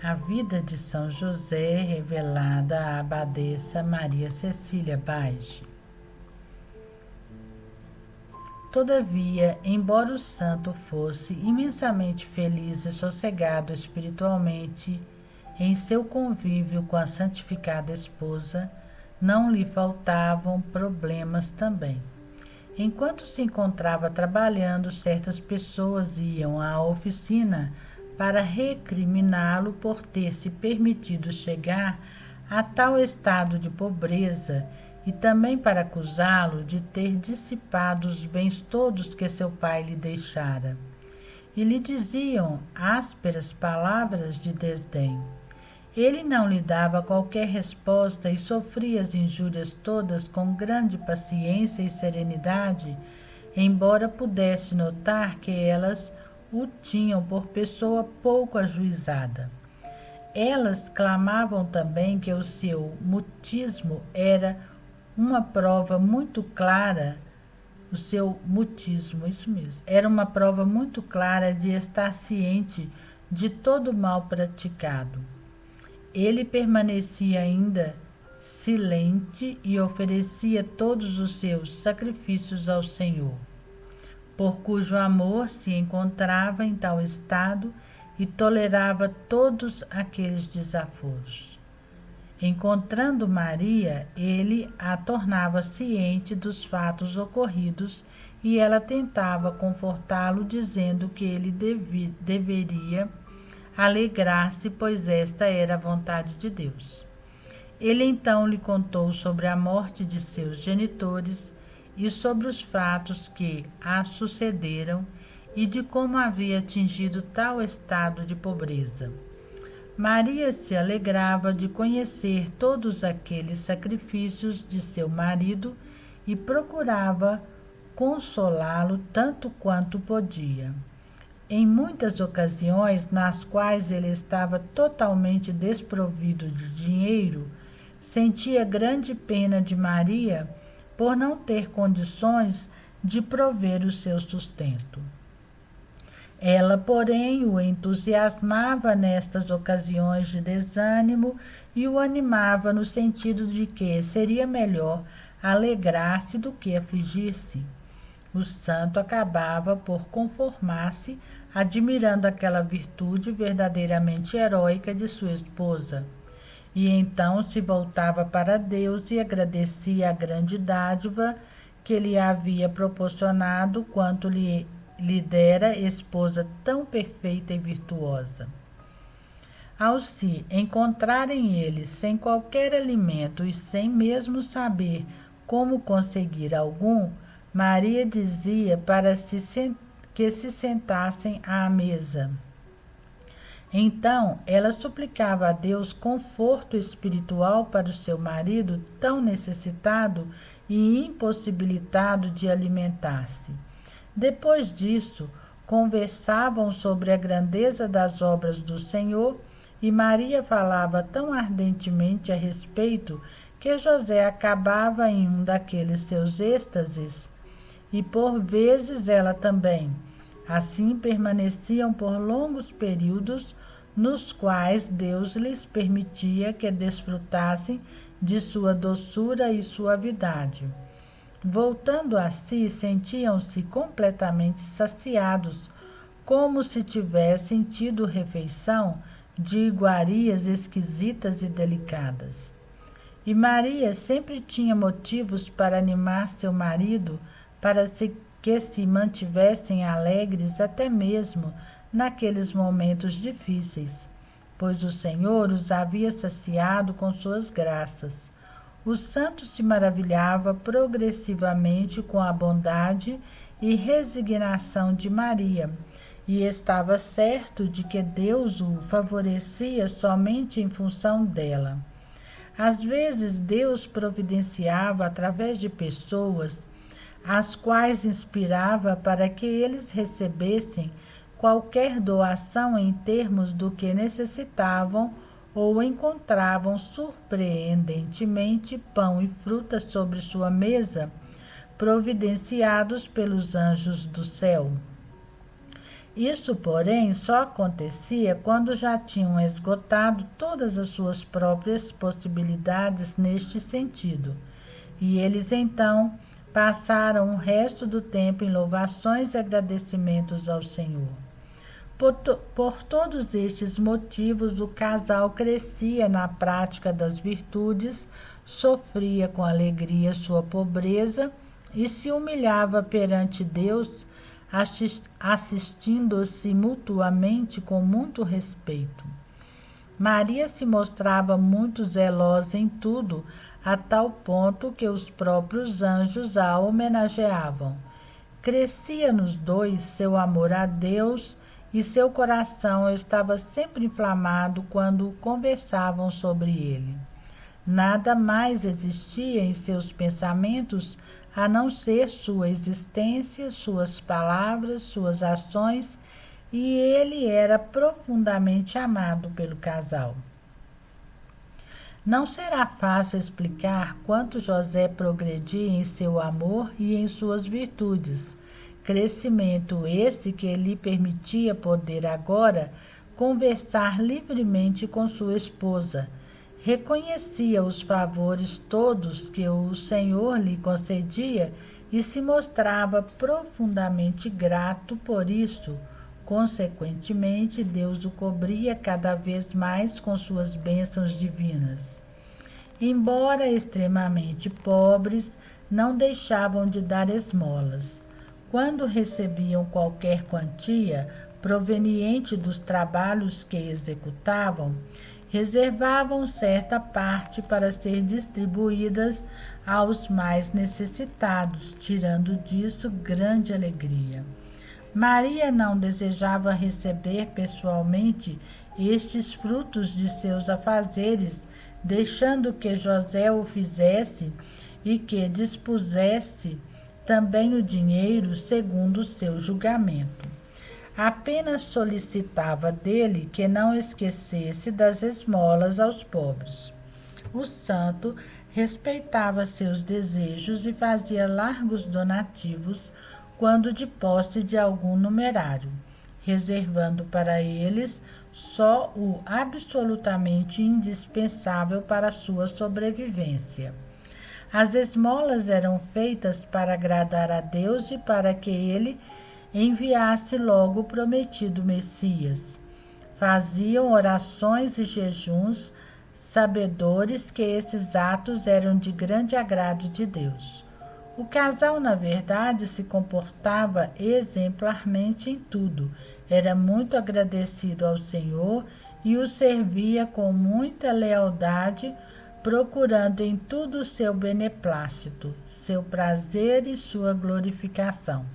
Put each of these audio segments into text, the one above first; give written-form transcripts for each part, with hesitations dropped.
A vida de São José revelada à abadesa Maria Cecília Bage. Todavia, embora o santo fosse imensamente feliz e sossegado espiritualmente em seu convívio com a santificada esposa, não lhe faltavam problemas também. Enquanto se encontrava trabalhando, certas pessoas iam à oficina para recriminá-lo por ter se permitido chegar a tal estado de pobreza e também para acusá-lo de ter dissipado os bens todos que seu pai lhe deixara. E lhe diziam ásperas palavras de desdém. Ele não lhe dava qualquer resposta e sofria as injúrias todas com grande paciência e serenidade, embora pudesse notar que elas o tinham por pessoa pouco ajuizada. Elas clamavam também que o seu mutismo era uma prova muito clara, era uma prova muito clara de estar ciente de todo o mal praticado. Ele permanecia ainda silente e oferecia todos os seus sacrifícios ao Senhor, por cujo amor se encontrava em tal estado e tolerava todos aqueles desaforos. Encontrando Maria, ele a tornava ciente dos fatos ocorridos e ela tentava confortá-lo, dizendo que ele deveria alegrar-se, pois esta era a vontade de Deus. Ele então lhe contou sobre a morte de seus genitores e sobre os fatos que a sucederam e de como havia atingido tal estado de pobreza. Maria se alegrava de conhecer todos aqueles sacrifícios de seu marido e procurava consolá-lo tanto quanto podia. Em muitas ocasiões nas quais ele estava totalmente desprovido de dinheiro, sentia grande pena de Maria por não ter condições de prover o seu sustento. Ela, porém, o entusiasmava nestas ocasiões de desânimo e o animava no sentido de que seria melhor alegrar-se do que afligir-se. O santo acabava por conformar-se, admirando aquela virtude verdadeiramente heróica de sua esposa. E então se voltava para Deus e agradecia a grande dádiva que lhe havia proporcionado quanto lhe dera esposa tão perfeita e virtuosa. Ao se encontrarem eles sem qualquer alimento e sem mesmo saber como conseguir algum, Maria dizia para que se sentassem à mesa. Então, ela suplicava a Deus conforto espiritual para o seu marido tão necessitado e impossibilitado de alimentar-se. Depois disso, conversavam sobre a grandeza das obras do Senhor e Maria falava tão ardentemente a respeito que José acabava em um daqueles seus êxtases e por vezes ela também. Assim permaneciam por longos períodos, nos quais Deus lhes permitia que desfrutassem de sua doçura e suavidade. Voltando a si, sentiam-se completamente saciados, como se tivessem tido refeição de iguarias esquisitas e delicadas. E Maria sempre tinha motivos para animar seu marido para que se mantivessem alegres até mesmo naqueles momentos difíceis, pois o Senhor os havia saciado com suas graças. O santo se maravilhava progressivamente com a bondade e resignação de Maria, e estava certo de que Deus o favorecia somente em função dela. Às vezes Deus providenciava através de pessoas as quais inspirava para que eles recebessem qualquer doação em termos do que necessitavam ou encontravam surpreendentemente pão e fruta sobre sua mesa, providenciados pelos anjos do céu. Isso, porém, só acontecia quando já tinham esgotado todas as suas próprias possibilidades neste sentido, e eles então passaram o resto do tempo em louvações e agradecimentos ao Senhor. Por todos estes motivos, o casal crescia na prática das virtudes, sofria com alegria sua pobreza e se humilhava perante Deus, assistindo-se mutuamente com muito respeito. Maria se mostrava muito zelosa em tudo, a tal ponto que os próprios anjos a homenageavam. Crescia nos dois seu amor a Deus e seu coração estava sempre inflamado quando conversavam sobre ele. Nada mais existia em seus pensamentos a não ser sua existência, suas palavras, suas ações, e ele era profundamente amado pelo casal. Não será fácil explicar quanto José progredia em seu amor e em suas virtudes, crescimento esse que lhe permitia poder agora conversar livremente com sua esposa. Reconhecia os favores todos que o Senhor lhe concedia e se mostrava profundamente grato por isso. Consequentemente, Deus o cobria cada vez mais com suas bênçãos divinas. Embora extremamente pobres, não deixavam de dar esmolas. Quando recebiam qualquer quantia proveniente dos trabalhos que executavam, reservavam certa parte para ser distribuídas aos mais necessitados, tirando disso grande alegria. Maria não desejava receber pessoalmente estes frutos de seus afazeres, deixando que José o fizesse e que dispusesse também o dinheiro segundo o seu julgamento. Apenas solicitava dele que não esquecesse das esmolas aos pobres. O santo respeitava seus desejos e fazia largos donativos quando de posse de algum numerário, reservando para eles só o absolutamente indispensável para sua sobrevivência. As esmolas eram feitas para agradar a Deus e para que ele enviasse logo o prometido Messias. Faziam orações e jejuns, sabedores que esses atos eram de grande agrado de Deus. O casal, na verdade, se comportava exemplarmente em tudo. Era muito agradecido ao Senhor e o servia com muita lealdade, procurando em tudo seu beneplácito, seu prazer e sua glorificação.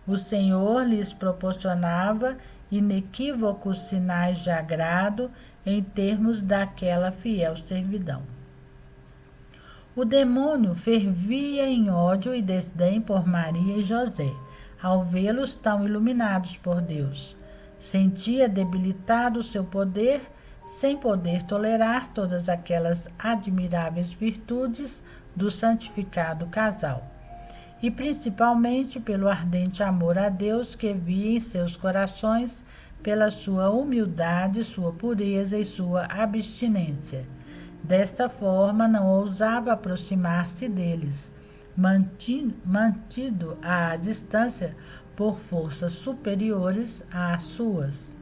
O Senhor lhes proporcionava inequívocos sinais de agrado em termos daquela fiel servidão. O demônio fervia em ódio e desdém por Maria e José, ao vê-los tão iluminados por Deus. Sentia debilitado o seu poder, sem poder tolerar todas aquelas admiráveis virtudes do santificado casal. E principalmente pelo ardente amor a Deus que via em seus corações, pela sua humildade, sua pureza e sua abstinência. Desta forma, não ousava aproximar-se deles, mantido à distância por forças superiores às suas.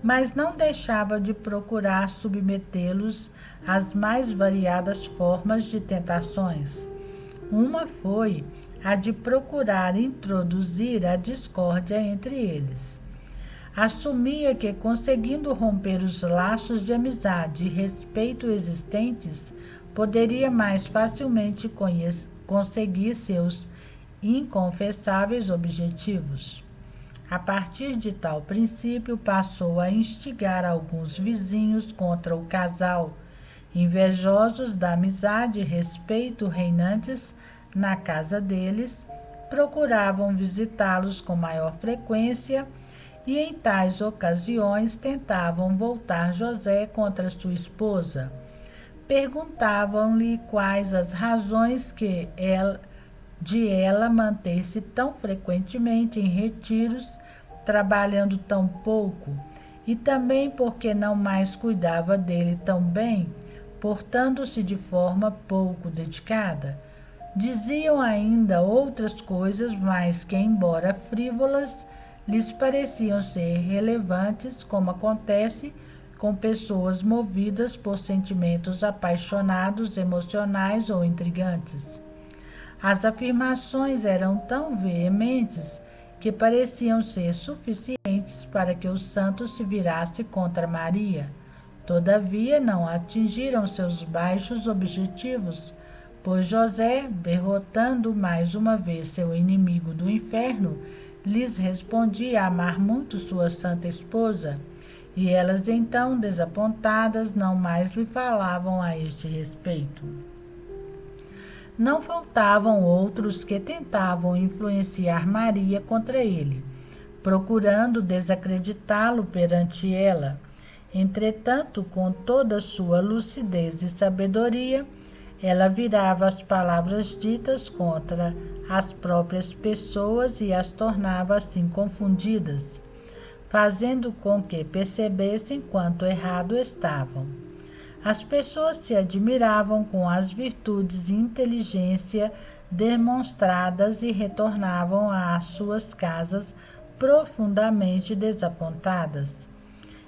Mas não deixava de procurar submetê-los às mais variadas formas de tentações. Uma foi a de procurar introduzir a discórdia entre eles. Assumia que, conseguindo romper os laços de amizade e respeito existentes, poderia mais facilmente conseguir seus inconfessáveis objetivos. A partir de tal princípio, passou a instigar alguns vizinhos contra o casal, invejosos da amizade e respeito reinantes na casa deles, procuravam visitá-los com maior frequência e em tais ocasiões tentavam voltar José contra sua esposa. Perguntavam-lhe quais as razões de ela manter-se tão frequentemente em retiros, trabalhando tão pouco, e também porque não mais cuidava dele tão bem, portando-se de forma pouco dedicada. Diziam ainda outras coisas, mas que, embora frívolas, lhes pareciam ser relevantes, como acontece com pessoas movidas por sentimentos apaixonados, emocionais ou intrigantes. As afirmações eram tão veementes que pareciam ser suficientes para que o santo se virasse contra Maria. Todavia, não atingiram seus baixos objetivos, pois José, derrotando mais uma vez seu inimigo do inferno, lhes respondia amar muito sua santa esposa, e elas então, desapontadas, não mais lhe falavam a este respeito. Não faltavam outros que tentavam influenciar Maria contra ele, procurando desacreditá-lo perante ela. Entretanto, com toda sua lucidez e sabedoria, ela virava as palavras ditas contra as próprias pessoas e as tornava assim confundidas, fazendo com que percebessem quanto errado estavam. As pessoas se admiravam com as virtudes e inteligência demonstradas e retornavam às suas casas profundamente desapontadas.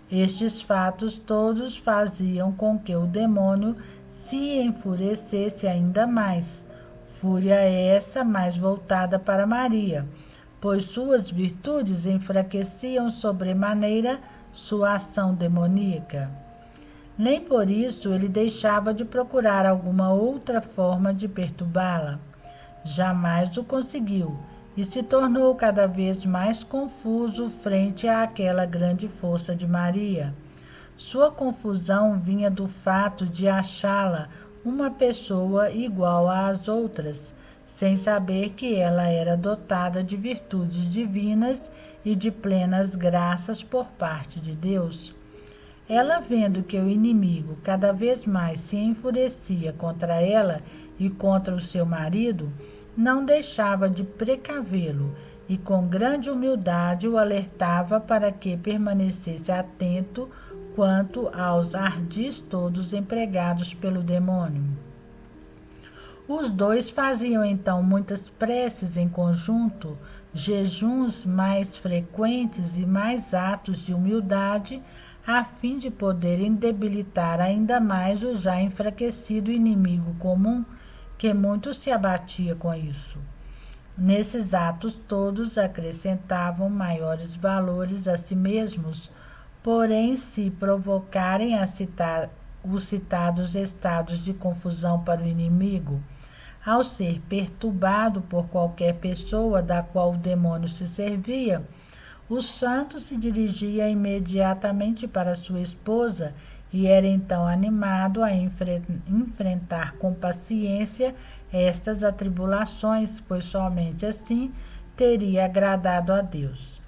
Estes fatos todos faziam com que o demônio se enfurecesse ainda mais, fúria essa mais voltada para Maria, pois suas virtudes enfraqueciam sobremaneira sua ação demoníaca. Nem por isso ele deixava de procurar alguma outra forma de perturbá-la. Jamais o conseguiu, e se tornou cada vez mais confuso frente àquela grande força de Maria. Sua confusão vinha do fato de achá-la uma pessoa igual às outras, sem saber que ela era dotada de virtudes divinas e de plenas graças por parte de Deus. Ela, vendo que o inimigo cada vez mais se enfurecia contra ela e contra o seu marido, não deixava de precavê-lo e com grande humildade o alertava para que permanecesse atento quanto aos ardis todos empregados pelo demônio. Os dois faziam então muitas preces em conjunto, jejuns mais frequentes e mais atos de humildade, a fim de poderem debilitar ainda mais o já enfraquecido inimigo comum, que muito se abatia com isso. Nesses atos todos acrescentavam maiores valores a si mesmos, porém, se provocarem os citados estados de confusão para o inimigo, ao ser perturbado por qualquer pessoa da qual o demônio se servia, o santo se dirigia imediatamente para sua esposa e era então animado a enfrentar com paciência estas atribulações, pois somente assim teria agradado a Deus.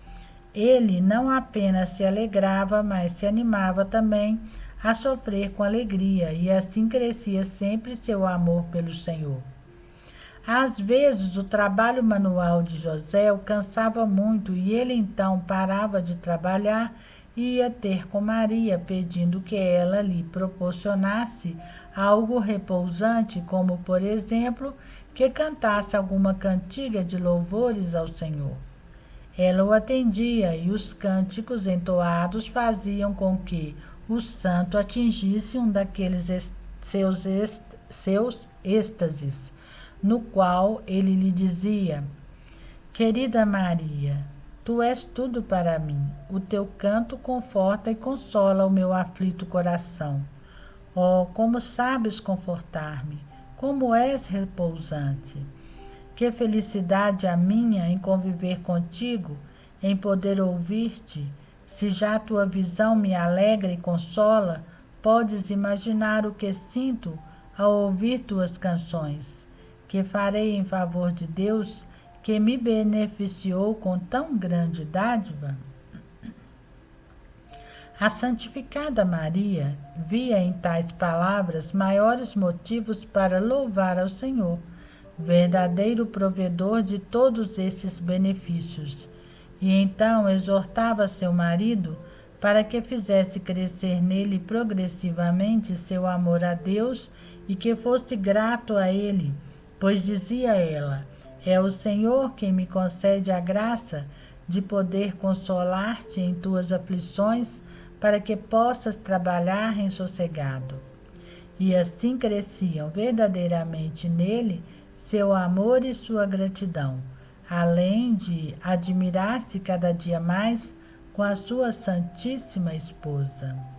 Ele não apenas se alegrava, mas se animava também a sofrer com alegria, e assim crescia sempre seu amor pelo Senhor. Às vezes, o trabalho manual de José o cansava muito e ele então parava de trabalhar e ia ter com Maria, pedindo que ela lhe proporcionasse algo repousante, como, por exemplo, que cantasse alguma cantiga de louvores ao Senhor. Ela o atendia e os cânticos entoados faziam com que o santo atingisse um daqueles seus êxtases, no qual ele lhe dizia: querida Maria, tu és tudo para mim. O teu canto conforta e consola o meu aflito coração. Oh, como sabes confortar-me, como és repousante. Que felicidade a minha em conviver contigo, em poder ouvir-te. Se já tua visão me alegra e consola, podes imaginar o que sinto ao ouvir tuas canções. Que farei em favor de Deus, que me beneficiou com tão grande dádiva? A santificada Maria via em tais palavras maiores motivos para louvar ao Senhor, verdadeiro provedor de todos estes benefícios, e então exortava seu marido para que fizesse crescer nele progressivamente seu amor a Deus e que fosse grato a ele, pois dizia ela: é o Senhor quem me concede a graça de poder consolar-te em tuas aflições, para que possas trabalhar em sossegado. E assim cresciam verdadeiramente nele seu amor e sua gratidão, além de admirar-se cada dia mais com a sua Santíssima Esposa.